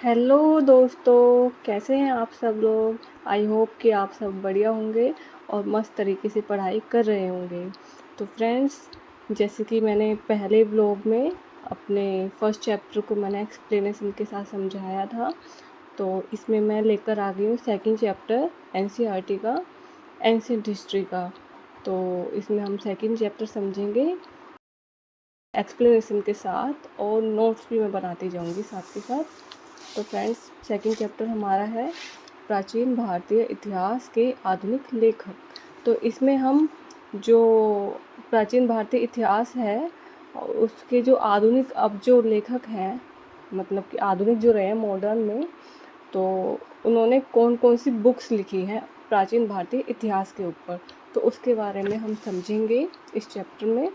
Hello दोस्तों, कैसे हैं आप सब लोग। आई होप कि आप सब बढ़िया होंगे और मस्त तरीके से पढ़ाई कर रहे होंगे। तो फ्रेंड्स, जैसे कि मैंने पहले व्लॉग में अपने फर्स्ट चैप्टर को मैंने एक्सप्लेनेशन के साथ समझाया था, तो इसमें मैं लेकर आ गई हूँ सेकंड चैप्टर एनसीईआरटी का, एंशिएंट हिस्ट्री का। तो इसमें हम सेकंड चैप्टर समझेंगे एक्सप्लेनेशन के साथ, और नोट्स भी मैं बनाती जाऊँगी साथ के साथ। तो फ्रेंड्स, सेकंड चैप्टर हमारा है प्राचीन भारतीय इतिहास के आधुनिक लेखक। तो इसमें हम जो प्राचीन भारतीय इतिहास है उसके जो आधुनिक अब जो लेखक हैं, मतलब कि आधुनिक जो रहे हैं मॉडर्न में, तो उन्होंने कौन कौन सी बुक्स लिखी हैं प्राचीन भारतीय इतिहास के ऊपर, तो उसके बारे में हम समझेंगे इस चैप्टर में।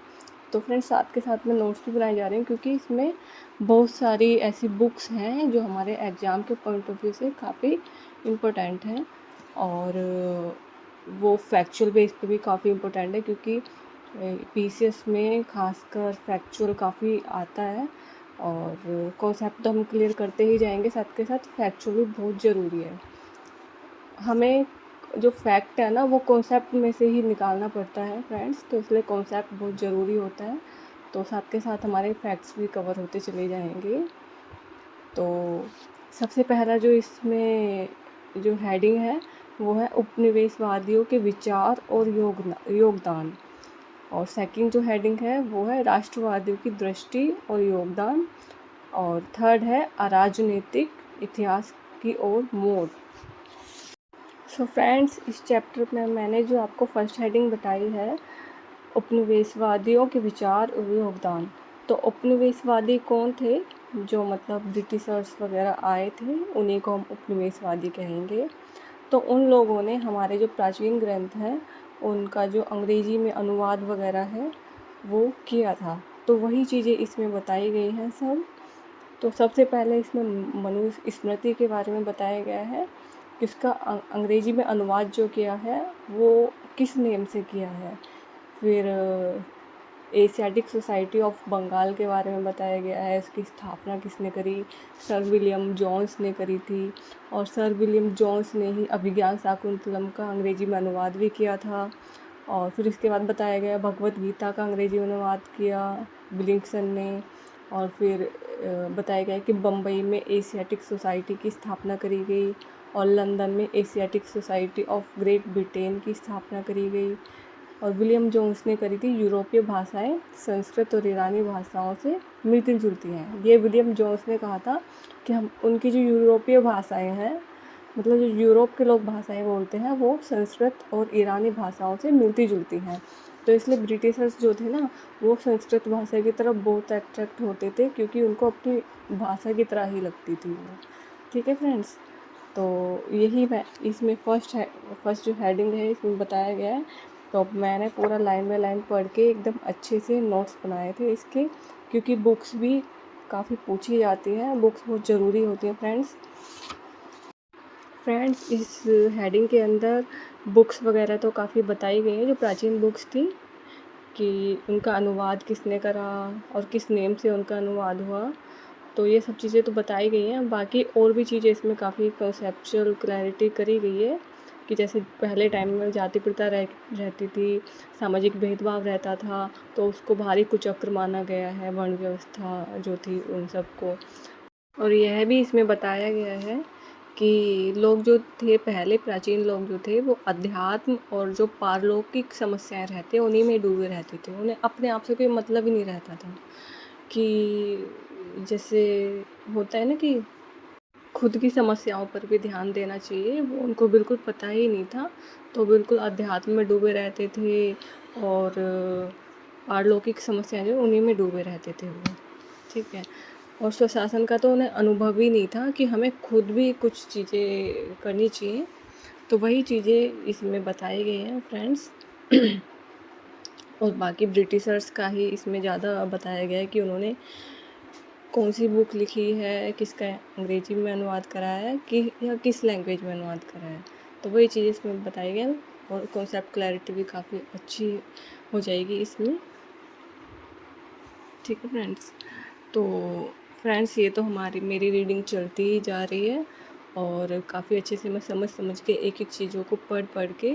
तो फ्रेंड्स, साथ के साथ में नोट्स भी बनाए जा रहे हैं, क्योंकि इसमें बहुत सारी ऐसी बुक्स हैं जो हमारे एग्ज़ाम के पॉइंट ऑफ व्यू से काफ़ी इम्पोर्टेंट हैं, और वो फैक्चुअल बेस पे भी काफ़ी इम्पोर्टेंट है, क्योंकि पीसीएस में खासकर फैक्चुअल काफ़ी आता है। और कॉन्सेप्ट तो हम क्लियर करते ही जाएंगे, साथ के साथ फैक्चुअल भी बहुत ज़रूरी है। हमें जो फैक्ट है ना, वो कॉन्सेप्ट में से ही निकालना पड़ता है फ्रेंड्स, तो इसलिए कॉन्सेप्ट बहुत ज़रूरी होता है। तो साथ के साथ हमारे फैक्ट्स भी कवर होते चले जाएंगे। तो सबसे पहला जो इसमें जो हेडिंग है वो है उपनिवेशवादियों के विचार और योगदान। और सेकंड जो हेडिंग है वो है राष्ट्रवादियों की दृष्टि और योगदान। और थर्ड है अराजनीतिक इतिहास की ओर मोड़। सो फ्रेंड्स, इस चैप्टर में मैंने जो आपको फर्स्ट हेडिंग बताई है उपनिवेशवादियों के विचार और योगदान। तो उपनिवेशवादी कौन थे? जो मतलब ब्रिटिशर्स वगैरह आए थे, उन्हीं को हम उपनिवेशवादी कहेंगे। तो उन लोगों ने हमारे जो प्राचीन ग्रंथ हैं उनका जो अंग्रेजी में अनुवाद वगैरह है वो किया था। तो वही चीज़ें इसमें बताई गई हैं सब। तो सबसे पहले इसमें मनुस्मृति के बारे में बताया गया है कि उसका अंग्रेजी में अनुवाद जो किया है वो किस नेम से किया है। फिर एशियाटिक सोसाइटी ऑफ बंगाल के बारे में बताया गया है, इसकी स्थापना किसने करी। सर विलियम जोन्स ने करी थी, और सर विलियम जोन्स ने ही अभिज्ञान शाकुंतलम का अंग्रेजी में अनुवाद भी किया था। और फिर इसके बाद बताया गया भगवत गीता का अंग्रेजी अनुवाद किया विलिंगसन ने। और फिर बताया गया कि बम्बई में एशियाटिक सोसाइटी की स्थापना करी गई, और लंदन में Asiatic society of great Britain की स्थापना करी गई। और विलियम जोन्स ने करी थी यूरोपीय भाषाएं संस्कृत और ईरानी भाषाओं से मिलती जुलती हैं। ये विलियम जोन्स ने कहा था कि हम उनकी जो यूरोपीय भाषाएं हैं, मतलब जो यूरोप के लोग भाषाएं बोलते हैं, वो संस्कृत और ईरानी भाषाओं से मिलती जुलती हैं। तो इसलिए ब्रिटिशर्स जो थे ना, वो संस्कृत भाषा की तरफ बहुत अट्रैक्ट होते थे, क्योंकि उनको अपनी भाषा की तरह ही लगती थी वो। ठीक है फ्रेंड्स, तो यही इसमें फर्स्ट जो हेडिंग है इसमें बताया गया है। तो मैंने पूरा लाइन बाय लाइन पढ़ के एकदम अच्छे से नोट्स बनाए थे इसके, क्योंकि बुक्स भी काफ़ी पूछी जाती हैं, बुक्स बहुत ज़रूरी होती हैं फ्रेंड्स। इस हेडिंग के अंदर बुक्स वगैरह तो काफ़ी बताई गई हैं, जो प्राचीन बुक्स थी कि उनका अनुवाद किसने करा और किस नेम से उनका अनुवाद हुआ। तो ये सब चीज़ें तो बताई गई हैं। बाकी और भी चीज़ें इसमें काफ़ी कंसेप्चुअल क्लैरिटी करी गई है, कि जैसे पहले टाइम में जाति प्रथा रहती थी, सामाजिक भेदभाव रहता था, तो उसको भारी कुचक्र माना गया है, वर्ण व्यवस्था जो थी उन सबको। और यह भी इसमें बताया गया है कि लोग जो थे, पहले प्राचीन लोग जो थे, वो अध्यात्म और जो पारलौकिक समस्याएं रहती हैं उन्हीं में डूबे रहते थे। उन्हें अपने आप से कोई मतलब ही नहीं रहता था, कि जैसे होता है ना कि खुद की समस्याओं पर भी ध्यान देना चाहिए, वो उनको बिल्कुल पता ही नहीं था। तो बिल्कुल अध्यात्म में डूबे रहते थे, और पारलौकिक समस्याएं जो उन्हीं में डूबे रहते थे वो। ठीक है, और स्वशासन का तो उन्हें अनुभव ही नहीं था कि हमें खुद भी कुछ चीज़ें करनी चाहिए। तो वही चीज़ें इसमें बताई गई हैं फ्रेंड्स। और बाकी ब्रिटिशर्स का ही इसमें ज़्यादा बताया गया है कि उन्होंने कौन सी बुक लिखी है, किसका अंग्रेजी में अनुवाद करा है, कि या किस लैंग्वेज में अनुवाद करा है। तो वही चीज़ें इसमें बताई गई, और कॉन्सेप्ट क्लैरिटी भी काफ़ी अच्छी हो जाएगी इसमें। ठीक है फ्रेंड्स, तो फ्रेंड्स ये तो मेरी रीडिंग चलती ही जा रही है और काफ़ी अच्छे से मैं समझ के एक-एक चीज़ों को पढ़ के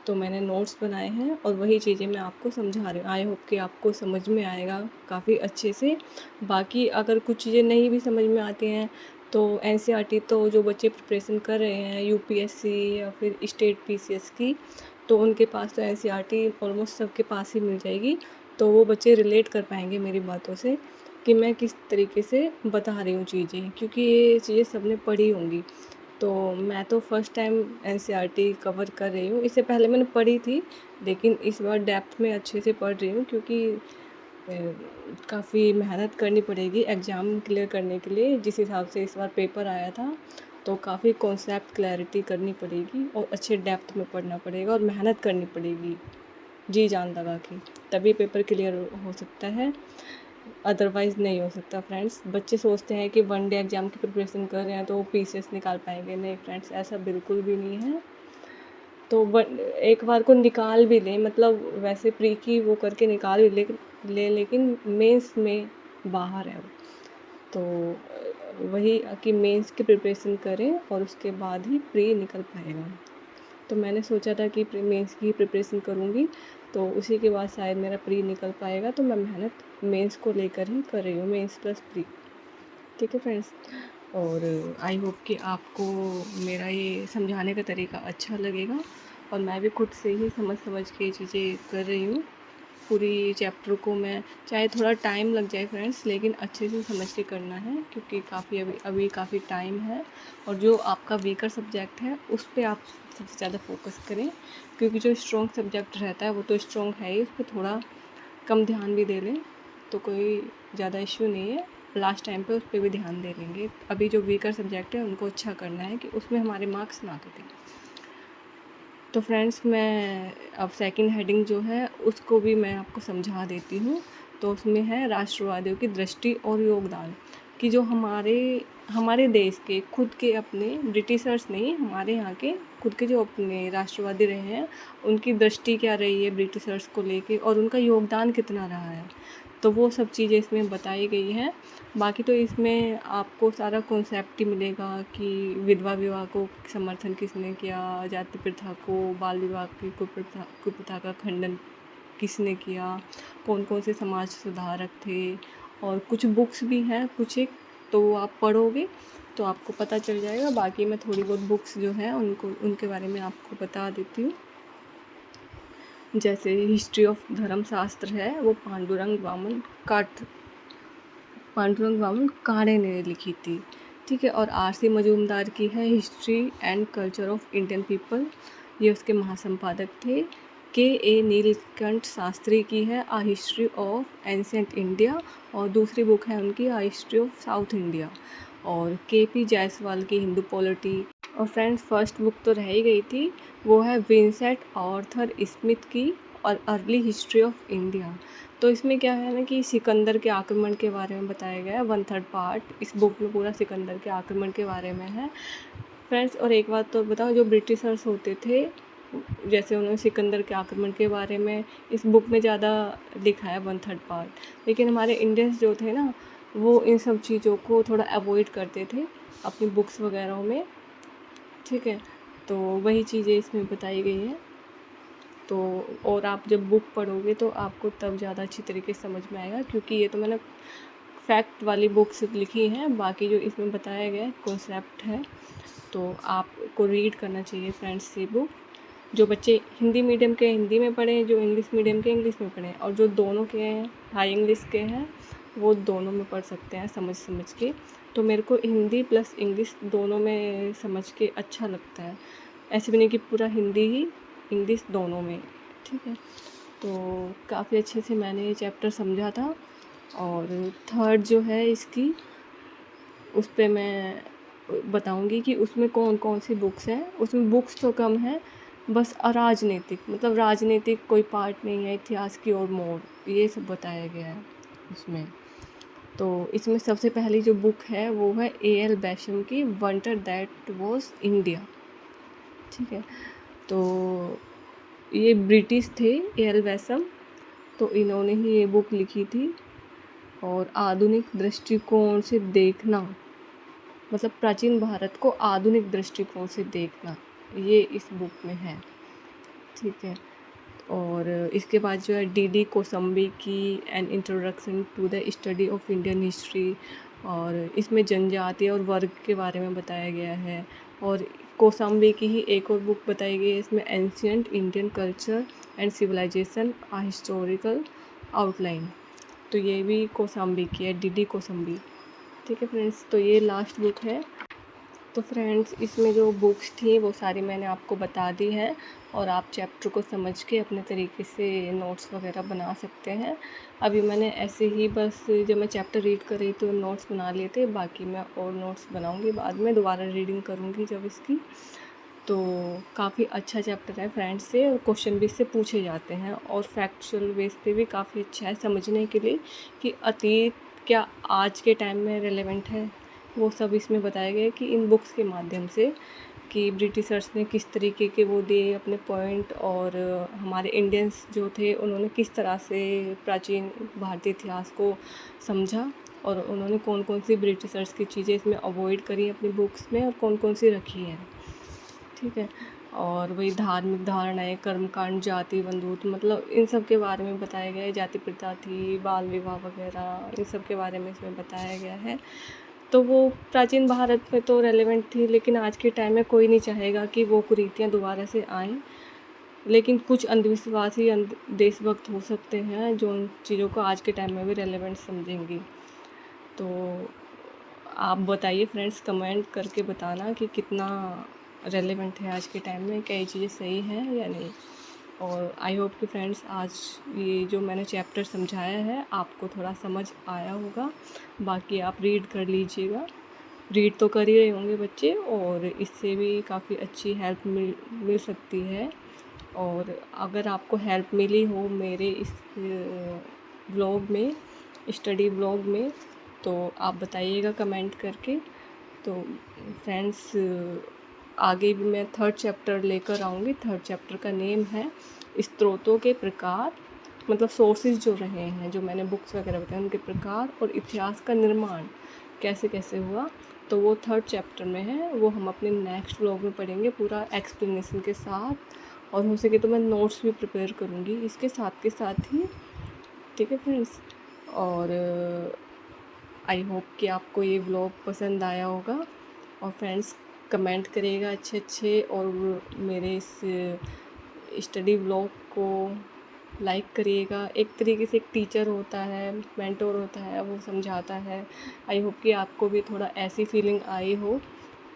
तो मैंने नोट्स बनाए हैं और वही चीज़ें मैं आपको समझा रही हूँ। आई होप कि आपको समझ में आएगा काफ़ी अच्छे से। बाकी अगर कुछ चीज़ें नहीं भी समझ में आती हैं तो एनसीईआरटी तो जो बच्चे प्रिपरेशन कर रहे हैं यूपीएससी या फिर स्टेट पीसीएस की, तो उनके पास तो एनसीईआरटी ऑलमोस्ट सबके पास ही मिल जाएगी। तो वो बच्चे रिलेट कर पाएंगे मेरी बातों से कि मैं किस तरीके से बता रही हूँ चीज़ें, क्योंकि ये चीज़ें सबने पढ़ी होंगी। तो मैं तो फर्स्ट टाइम एनसीईआरटी कवर कर रही हूँ। इससे पहले मैंने पढ़ी थी, लेकिन इस बार डेप्थ में अच्छे से पढ़ रही हूँ, क्योंकि काफ़ी मेहनत करनी पड़ेगी एग्ज़ाम क्लियर करने के लिए। जिस हिसाब से इस बार पेपर आया था, तो काफ़ी कॉन्सेप्ट क्लैरिटी करनी पड़ेगी और अच्छे डेप्थ में पढ़ना पड़ेगा और मेहनत करनी पड़ेगी जी जान लगा के, तभी पेपर क्लियर हो सकता है, अदरवाइज़ नहीं हो सकता फ्रेंड्स। बच्चे सोचते हैं कि वन डे एग्ज़ाम की प्रिपरेशन कर रहे हैं तो वो पीसीएस निकाल पाएंगे। नहीं फ्रेंड्स, ऐसा बिल्कुल भी नहीं है। तो एक बार को निकाल भी लें, मतलब वैसे प्री की वो करके निकाल भी लेकिन मेंस में बाहर है वो। तो वही कि मेंस की प्रिपरेशन करें और उसके बाद ही प्री निकल पाएगा। तो मैंने सोचा था कि मेंस की प्रिपरेशन करूँगी, तो उसी के बाद शायद मेरा प्री निकल पाएगा। तो मैं मेहनत मेंस को लेकर ही कर रही हूँ, मेंस प्लस प्री। ठीक है फ्रेंड्स, और आई होप कि आपको मेरा ये समझाने का तरीका अच्छा लगेगा और मैं भी खुद से ही समझ के ये चीज़ें कर रही हूँ। पूरी चैप्टर को मैं, चाहे थोड़ा टाइम लग जाए फ्रेंड्स, लेकिन अच्छे से समझ के करना है, क्योंकि काफ़ी अभी काफ़ी टाइम है। और जो आपका वीकर सब्जेक्ट है उस पर आप सबसे ज़्यादा फोकस करें, क्योंकि जो स्ट्रॉन्ग सब्जेक्ट रहता है वो तो स्ट्रॉन्ग है ही, उस पर थोड़ा कम ध्यान भी दे लें तो कोई ज़्यादा इश्यू नहीं है। लास्ट टाइम पे उस पर भी ध्यान दे लेंगे। अभी जो वीकर सब्जेक्ट है उनको अच्छा करना है कि उसमें हमारे मार्क्स ना कटें। तो फ्रेंड्स, मैं अब सेकंड हेडिंग जो है उसको भी मैं आपको समझा देती हूँ। तो उसमें है राष्ट्रवादियों की दृष्टि और योगदान, कि जो हमारे देश के खुद के अपने ब्रिटिशर्स नहीं, हमारे यहाँ के खुद के जो अपने राष्ट्रवादी रहे हैं उनकी दृष्टि क्या रही है ब्रिटिशर्स को लेके और उनका योगदान कितना रहा है। तो वो सब चीज़ें इसमें बताई गई हैं। बाकी तो इसमें आपको सारा कॉन्सेप्ट ही मिलेगा कि विधवा विवाह को समर्थन किसने किया, जाति प्रथा को, बाल विवाह की कुप्रथा का खंडन किसने किया, कौन कौन से समाज सुधारक थे, और कुछ बुक्स भी हैं कुछ एक, तो आप पढ़ोगे तो आपको पता चल जाएगा। बाकी मैं थोड़ी बहुत बुक्स जो हैं उनके बारे में आपको बता देती हूँ। जैसे हिस्ट्री ऑफ धर्मशास्त्र है, वो पांडुरंग वामन काणे ने लिखी थी। ठीक है, और आर.सी. मजूमदार की है history and culture of Indian people, ये उसके महासंपादक थे। के.ए. नीलकंठ शास्त्री की है आ हिस्ट्री ऑफ एंशिएंट इंडिया, और दूसरी बुक है उनकी आ हिस्ट्री ऑफ साउथ इंडिया। और के.पी. जायसवाल की हिंदू पॉलिटी। और फ्रेंड्स, फर्स्ट बुक तो रह ही गई थी, वो है विंसेंट आर्थर स्मिथ की और अर्ली हिस्ट्री ऑफ इंडिया। तो इसमें क्या है ना कि सिकंदर के आक्रमण के बारे में बताया गया है। 1/3 पार्ट इस बुक में पूरा सिकंदर के आक्रमण के बारे में है फ्रेंड्स। और एक बात तो बताओ, जो ब्रिटिशर्स होते थे, जैसे उन्होंने सिकंदर के आक्रमण के बारे में इस बुक में ज़्यादा लिखा है 1/3 पार्ट, लेकिन हमारे इंडियंस जो थे ना, वो इन सब चीज़ों को थोड़ा अवॉइड करते थे अपनी बुक्स वगैरह में। ठीक है, तो वही चीज़ें इसमें बताई गई हैं। तो और आप जब बुक पढ़ोगे तो आपको तब ज़्यादा अच्छी तरीके से समझ में आएगा, क्योंकि ये तो मैंने फैक्ट वाली बुक्स लिखी हैं, बाकी जो इसमें बताया गया है कॉन्सेप्ट है, तो आपको रीड करना चाहिए फ्रेंड्स ये बुक। जो बच्चे हिंदी मीडियम के हिंदी में पढ़ें, जो इंग्लिश मीडियम के इंग्लिश में पढ़ें, और जो दोनों के हैं हाई इंग्लिश के हैं वो दोनों में पढ़ सकते हैं समझ के। तो मेरे को हिंदी प्लस इंग्लिश दोनों में समझ के अच्छा लगता है, ऐसे भी नहीं कि पूरा हिंदी ही इंग्लिश दोनों में। ठीक है, तो काफ़ी अच्छे से मैंने ये चैप्टर समझा था। और थर्ड जो है इसकी, उस पर मैं बताऊंगी कि उसमें कौन कौन सी बुक्स हैं। उसमें बुक्स तो कम है, बस अराजनीतिक, मतलब राजनीतिक कोई पार्ट नहीं है, इतिहास की ओर मोड़, ये सब बताया गया है उसमें। तो इसमें सबसे पहली जो बुक है वो है A.L. बैशम की वंडर दैट वाज इंडिया। ठीक है, तो ये ब्रिटिश थे A.L. बैशम, तो इन्होंने ही ये बुक लिखी थी। और आधुनिक दृष्टिकोण से देखना, मतलब प्राचीन भारत को आधुनिक दृष्टिकोण से देखना, ये इस बुक में है। ठीक है। और इसके बाद जो है डी कोसम्बी की an introduction to the study of Indian history, और इसमें जनजाति और वर्ग के बारे में बताया गया है। और कोसम्बी की ही एक और बुक बताई गई है इसमें, ancient Indian culture and civilisation a historical outline, तो ये भी कोसम्बी की है, डी कोसम्बी। ठीक है फ्रेंड्स, तो ये लास्ट बुक है। तो फ्रेंड्स, इसमें जो बुक्स थी वो सारी मैंने आपको बता दी है, और आप चैप्टर को समझ के अपने तरीके से नोट्स वगैरह बना सकते हैं। अभी मैंने ऐसे ही बस जब मैं चैप्टर रीड कर रही तो नोट्स बना लिए थे, बाकी मैं और नोट्स बनाऊंगी बाद में, दोबारा रीडिंग करूंगी जब इसकी। तो काफ़ी अच्छा चैप्टर है फ्रेंड्स से, और क्वेश्चन भी इससे पूछे जाते हैं, और फैक्चुअल बेस पे भी काफ़ी अच्छा है समझने के लिए कि अतीत क्या आज के टाइम में रेलेवेंट है, वो सब इसमें बताया गया है कि इन बुक्स के माध्यम से, कि ब्रिटिशर्स ने किस तरीके के वो दिए अपने पॉइंट, और हमारे इंडियंस जो थे उन्होंने किस तरह से प्राचीन भारतीय इतिहास को समझा, और उन्होंने कौन कौन सी ब्रिटिशर्स की चीज़ें इसमें अवॉइड करी अपनी बुक्स में, और कौन कौन सी रखी हैं। ठीक है। और वही धार्मिक धारणाएं, कर्मकांड, जाति बंधुत्व, मतलब इन सब के बारे में बताया गया है। जाति प्रथा थी, बाल विवाह वगैरह, इन सब के बारे में इसमें बताया गया है। तो वो प्राचीन भारत में तो रेलेवेंट थी, लेकिन आज के टाइम में कोई नहीं चाहेगा कि वो कुरीतियाँ दोबारा से आएँ। लेकिन कुछ अंधविश्वासी देशभक्त हो सकते हैं जो उन चीज़ों को आज के टाइम में भी रेलेवेंट समझेंगी। तो आप बताइए फ्रेंड्स, कमेंट करके बताना कि कितना रेलेवेंट है आज के टाइम में, क्या ये चीज़ें सही हैं या नहीं। और आई होप कि फ्रेंड्स आज ये जो मैंने चैप्टर समझाया है आपको थोड़ा समझ आया होगा। बाकी आप रीड कर लीजिएगा, रीड तो कर ही रहे होंगे बच्चे, और इससे भी काफ़ी अच्छी हेल्प मिल सकती है। और अगर आपको हेल्प मिली हो मेरे इस ब्लॉग में, स्टडी ब्लॉग में, तो आप बताइएगा कमेंट करके। तो फ्रेंड्स, आगे भी मैं थर्ड चैप्टर लेकर आऊँगी। थर्ड चैप्टर का नेम है स्रोतों के प्रकार, मतलब सोर्सेज जो रहे हैं, जो मैंने बुक्स वगैरह बताए उनके प्रकार, और इतिहास का निर्माण कैसे कैसे हुआ, तो वो थर्ड चैप्टर में है। वो हम अपने नेक्स्ट व्लॉग में पढ़ेंगे पूरा एक्सप्लेनेशन के साथ, और हो सके तो मैं नोट्स भी प्रिपेयर करूँगी इसके साथ के साथ ही। ठीक है फ्रेंड्स, और आई होप कि आपको ये व्लॉग पसंद आया होगा। और फ्रेंड्स, कमेंट करिएगा अच्छे अच्छे, और मेरे इस स्टडी व्लॉग को लाइक करिएगा। एक तरीके से एक टीचर होता है, मेंटोर होता है, वो समझाता है। आई होप कि आपको भी थोड़ा ऐसी फीलिंग आई हो,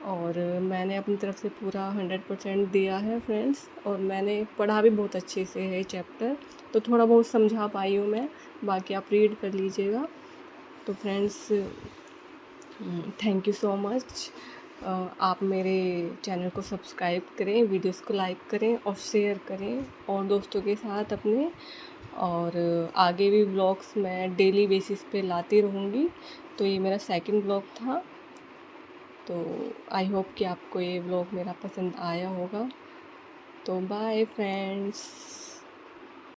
और मैंने अपनी तरफ से पूरा 100% दिया है फ्रेंड्स, और मैंने पढ़ा भी बहुत अच्छे से है चैप्टर, तो थोड़ा बहुत समझा पाई हूँ मैं, बाकी आप रीड कर लीजिएगा। तो friends, thank you so much. आप मेरे चैनल को सब्सक्राइब करें, वीडियोस को लाइक करें और शेयर करें और दोस्तों के साथ अपने। और आगे भी व्लॉग्स मैं डेली बेसिस पे लाती रहूँगी। तो ये मेरा सेकंड व्लॉग था। तो आई होप कि आपको ये व्लॉग मेरा पसंद आया होगा। तो बाय फ्रेंड्स।